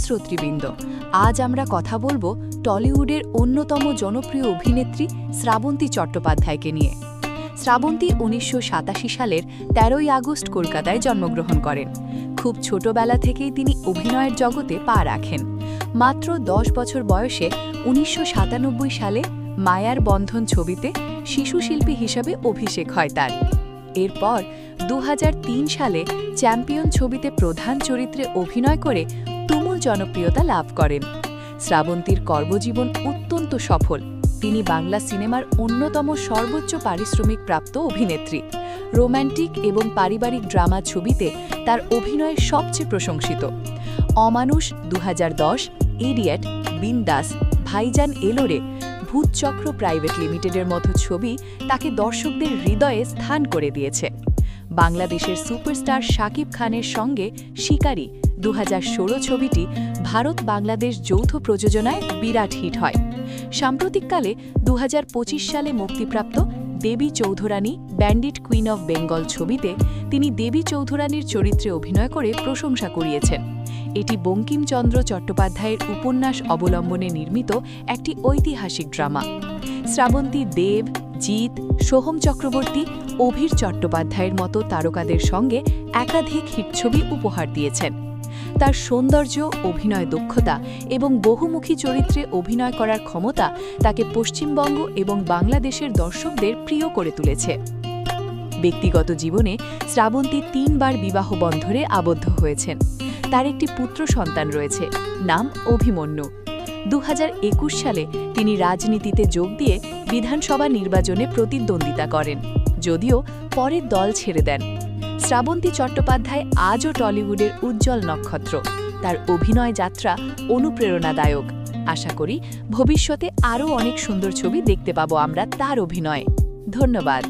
শ্রোতৃবৃন্দ, আজ আমরা কথা বলবো টলিউডের অন্যতম জনপ্রিয় অভিনেত্রী শ্রাবন্তী চট্টোপাধ্যায়কে নিয়ে। শ্রাবন্তী ১৯৮৭ সালের ১৩ই আগস্ট কলকাতায় জন্মগ্রহণ করেন। খুব ছোটবেলা থেকেই তিনি অভিনয়ের জগতে পা রাখেন। মাত্র ১০ বছর বয়সে ১৯৯৭ সালে মায়ার বন্ধন ছবিতে শিশুশিল্পী হিসেবে অভিষেক হয় তার। এরপর ২০০৩ সালে চ্যাম্পিয়ন ছবিতে প্রধান চরিত্রে অভিনয় করে তুমুল জনপ্রিয়তা লাভ করেন। শ্রাবন্তীর কর্মজীবন অত্যন্ত সফল। তিনি বাংলা সিনেমার অন্যতম সর্বোচ্চ পারিশ্রমিক প্রাপ্ত অভিনেত্রী। রোম্যান্টিক এবং পারিবারিক ড্রামা ছবিতে তার অভিনয় সবচেয়ে প্রশংসিত। অমানুষ ২০১০, ইডিয়েট, বিন্দাস, ভাইজান এলোরে, ভূতচক্র প্রাইভেট লিমিটেডের মতো ছবি তাকে দর্শকদের হৃদয়ে স্থান করে দিয়েছে। বাংলাদেশের সুপারস্টার শাকিব খানের সঙ্গে শিকারী ২০১৬ ছবিটি ভারত বাংলাদেশ যৌথ প্রযোজনায় বিরাট হিট হয়। সাম্প্রতিককালে ২০২৫ সালে মুক্তিপ্রাপ্ত Devi Chowdhurani bandit queen of Bengal ছবিতে তিনি দেবী চৌধুরানীর চরিত্রে অভিনয় করে প্রশংসা কুড়িয়েছেন। এটি বঙ্কিমচন্দ্র চট্টোপাধ্যায়ের উপন্যাস অবলম্বনে নির্মিত একটি ঐতিহাসিক ড্রামা। শ্রাবন্তী দেব, জিৎ, সোহম চক্রবর্তী, অভির চট্টোপাধ্যায়ের মতো তারকাদের সঙ্গে একাধিক হিট ছবি উপহার দিয়েছেন। তার সৌন্দর্য, অভিনয় দক্ষতা এবং বহুমুখী চরিত্রে অভিনয় করার ক্ষমতা তাকে পশ্চিমবঙ্গ এবং বাংলাদেশের দর্শকদের প্রিয় করে তুলেছে। ব্যক্তিগত জীবনে শ্রাবন্তী ৩ বার বিবাহ বন্ধনে আবদ্ধ হয়েছেন। তার একটি পুত্র সন্তান রয়েছে, নাম অভিমন্যু। ২০২১ সালে তিনি রাজনীতিতে যোগ দিয়ে বিধানসভা নির্বাচনে প্রতিদ্বন্দ্বিতা করেন, যদিও পরে দল ছেড়ে দেন। শ্রাবন্তী চট্টোপাধ্যায় আজও টলিউডের উজ্জ্বল নক্ষত্র। তার অভিনয় যাত্রা অনুপ্রেরণাদায়ক। আশা করি ভবিষ্যতে আরও অনেক সুন্দর ছবি দেখতে পাবো আমরা তার অভিনয়ে। ধন্যবাদ।